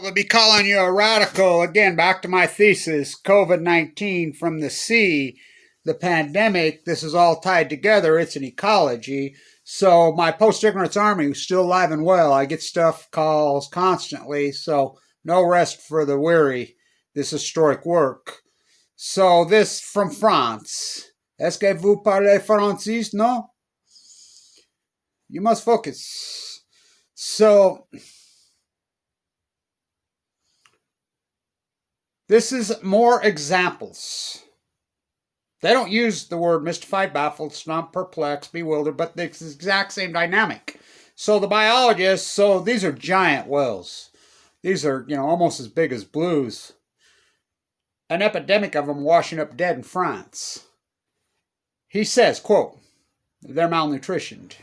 I'll be calling you a radical again. Back to my thesis, COVID-19 from the sea, the pandemic. This is all tied together. It's an ecology. So my post-ignorance army is still alive and well. I get stuff calls constantly. So no rest for the weary. This historic work. So this from France. Est-ce que vous parlez français? No? You must focus. So this is more examples. They don't use the word mystified, baffled, stumped, perplexed, bewildered, but it's the exact same dynamic. So the biologists, so these are giant whales. These are, almost as big as blues. An epidemic of them washing up dead in France. He says, quote, they're malnutritioned.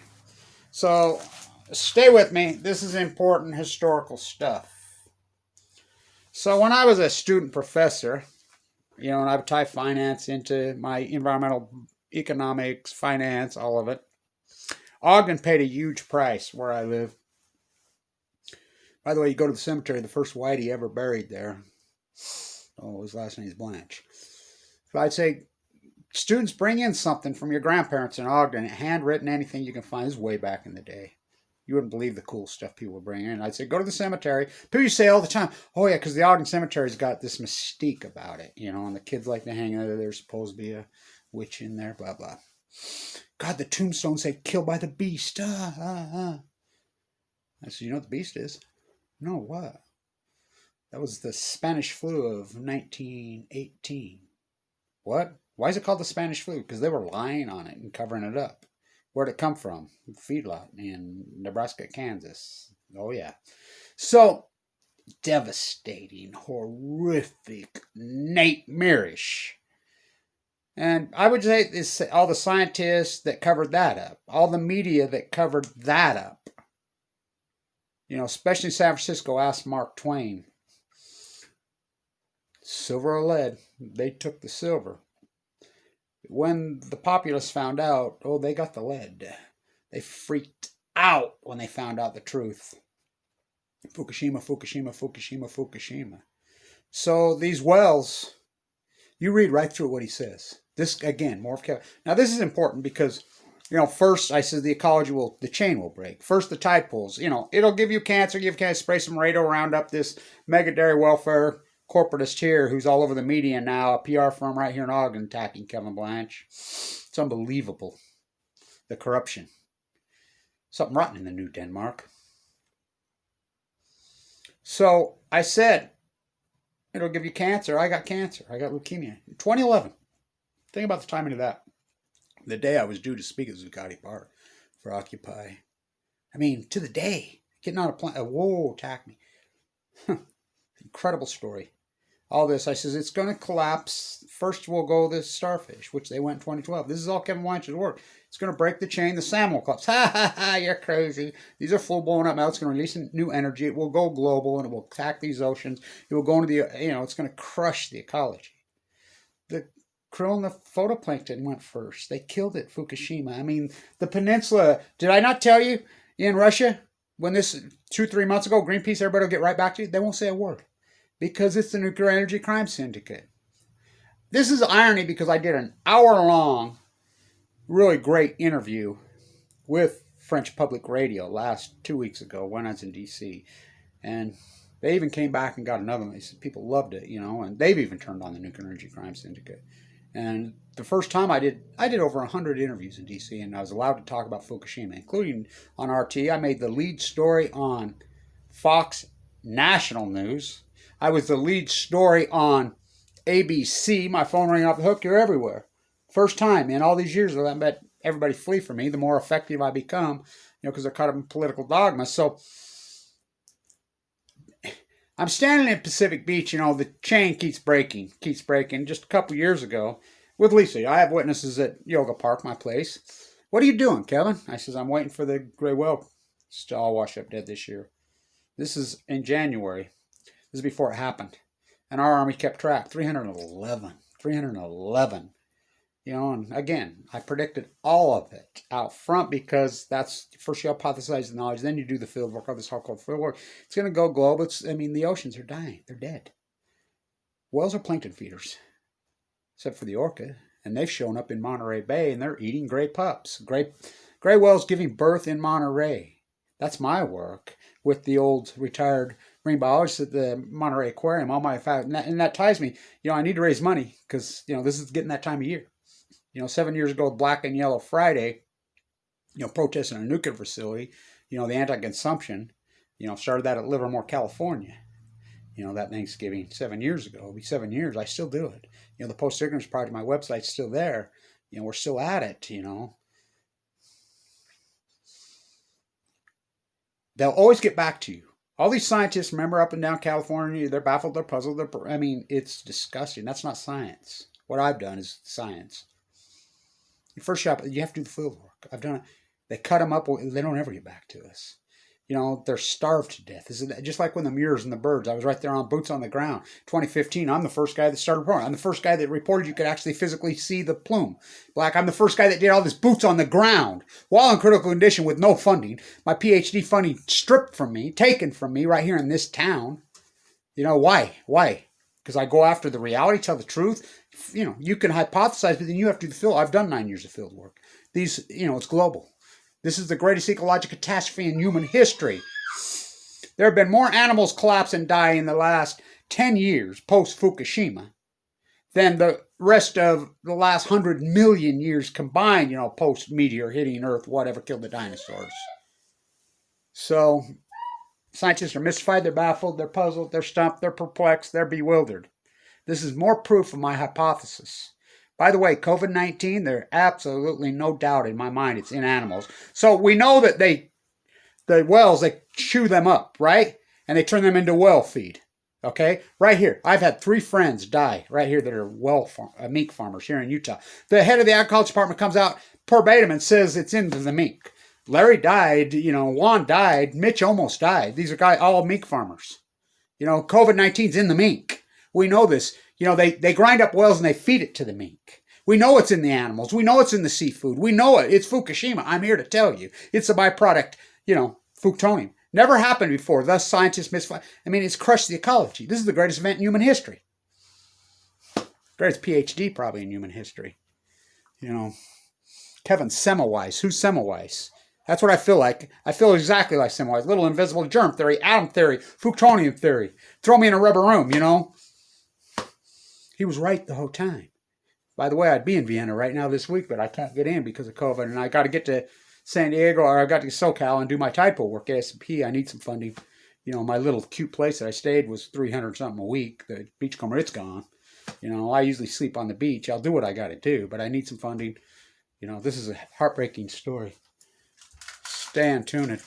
So stay with me. This is important historical stuff. So when I was a student professor, and I would tie finance into my environmental economics, finance, all of it. Ogden paid a huge price where I live. By the way, you go to the cemetery, the first whitey ever buried there. Oh, his last name is Blanch. So I'd say, students, bring in something from your grandparents in Ogden, handwritten, anything you can find. This is way back in the day. You wouldn't believe the cool stuff people would bring in. I'd say, go to the cemetery. People used to say all the time, oh yeah, because the Ogden Cemetery's got this mystique about it, and the kids like to hang out there. There's supposed to be a witch in there, blah, blah. God, the tombstones say, killed by the beast. I said, you know what the beast is? No, what? That was the Spanish flu of 1918. What? Why is it called the Spanish flu? Because they were lying on it and covering it up. Where'd it come from? Feedlot in Nebraska, Kansas. Oh, yeah. So, devastating, horrific, nightmarish. And I would say this, all the scientists that covered that up, all the media that covered that up, especially San Francisco, asked Mark Twain. Silver or lead? They took the silver. When the populace found out, they got the lead. They freaked out when they found out the truth. Fukushima, Fukushima, Fukushima, Fukushima. So these wells, you read right through what he says. This, again, more of Kevin. Now this is important because, first I said the ecology the chain will break. First the tide pools. It'll give you cancer, spray some radar Roundup, this mega dairy welfare corporatist here who's all over the media now, a PR firm right here in Ogden attacking Kevin Blanch. It's unbelievable. The corruption. Something rotten in the new Denmark. So I said, it'll give you cancer. I got cancer. I got leukemia. 2011. Think about the timing of that. The day I was due to speak at Zuccotti Park for Occupy. To the day. Getting on a plane. Whoa, attack me. Incredible story. All this, I says, it's going to collapse. First will go the starfish, which they went in 2012. This is all Kevin Blanch's work. It's going to break the chain. The salmon will collapse. Ha, ha, ha, you're crazy. These are full blown up now. It's going to release new energy. It will go global, and it will attack these oceans. It will go into the, it's going to crush the ecology. The krill and the photoplankton went first. They killed it, Fukushima. The peninsula, did I not tell you, in Russia, when this 2-3 months ago, Greenpeace, everybody will get right back to you, they won't say a word. Because it's the Nuclear Energy Crime Syndicate. This is irony because I did an hour-long, really great interview with French Public Radio last 2 weeks ago when I was in D.C. And they even came back and got another one. They said people loved it, and they've even turned on the Nuclear Energy Crime Syndicate. And the first time I did over 100 interviews in D.C. and I was allowed to talk about Fukushima, including on RT. I made the lead story on Fox National News. I was the lead story on ABC. My phone rang off the hook. You're everywhere. First time in all these years that I bet everybody flee from me, the more effective I become, because they're caught up in political dogma. So I'm standing in Pacific Beach, the chain keeps breaking. Just a couple years ago with Lisa. I have witnesses at Yoga Park, my place. What are you doing, Kevin? I says, I'm waiting for the gray whale to all wash up dead this year. This is in January. This is before it happened. And our army kept track. 311. You know, and again, I predicted all of it out front because that's first you hypothesize the knowledge, then you do the field work, all this hard field work. It's going to go global. I mean, the oceans are dying. They're dead. Whales are plankton feeders, except for the orca. And they've shown up in Monterey Bay, and they're eating gray pups. Gray whales giving birth in Monterey. That's my work with the old retired marine biologist at the Monterey Aquarium. All my and that ties me. You know, I need to raise money because this is getting that time of year. 7 years ago, Black and Yellow Friday, protesting a nuclear facility. The anti-consumption. Started that at Livermore, California. That Thanksgiving 7 years ago. It'll be 7 years. I still do it. The Post-Ignorance Project, my website's still there. We're still at it, They'll always get back to you. All these scientists, remember, up and down California, they're baffled, they're puzzled. It's disgusting. That's not science. What I've done is science. First shop, you have to do the field work. I've done it. They cut them up. They don't ever get back to us. They're starved to death. Just like when the Muirs and the birds. I was right there on boots on the ground. 2015, I'm the first guy that started reporting. I'm the first guy that reported you could actually physically see the plume. Black, I'm the first guy that did all this boots on the ground while in critical condition with no funding. My PhD funding stripped from me, taken from me right here in this town. Why? Why? Because I go after the reality, tell the truth. You can hypothesize, but then you have to do the field. I've done 9 years of field work. It's global. This is the greatest ecological catastrophe in human history. There have been more animals collapse and die in the last 10 years post-Fukushima than the rest of the last 100 million years combined, post-meteor hitting Earth, whatever killed the dinosaurs. So, scientists are mystified, they're baffled, they're puzzled, they're stumped, they're perplexed, they're bewildered. This is more proof of my hypothesis. By the way, COVID-19, there's absolutely no doubt in my mind it's in animals. So we know that the whales, they chew them up, right? And they turn them into whale feed, okay? Right here. I've had 3 friends die right here that are mink farmers here in Utah. The head of the agriculture department comes out verbatim and says it's into the mink. Larry died, Juan died, Mitch almost died. These are all mink farmers. COVID-19's in the mink. We know this. They grind up whales and they feed it to the mink. We know it's in the animals. We know it's in the seafood. We know it. It's Fukushima. I'm here to tell you. It's a byproduct, plutonium. Never happened before. Thus, scientists misfire. It's crushed the ecology. This is the greatest event in human history. Greatest PhD probably in human history. Kevin Semmelweis. Who's Semmelweis? That's what I feel like. I feel exactly like Semmelweis. Little invisible germ theory, atom theory, plutonium theory. Throw me in a rubber room, He was right the whole time. By the way, I'd be in Vienna right now this week, but I can't get in because of COVID, and I got to get to San Diego, or I got to SoCal and do my tide pool work. ASP, I need some funding. My little cute place that I stayed was $300-something a week. The beachcomber, it's gone. I usually sleep on the beach. I'll do what I got to do, but I need some funding. This is a heartbreaking story. Stay tuned.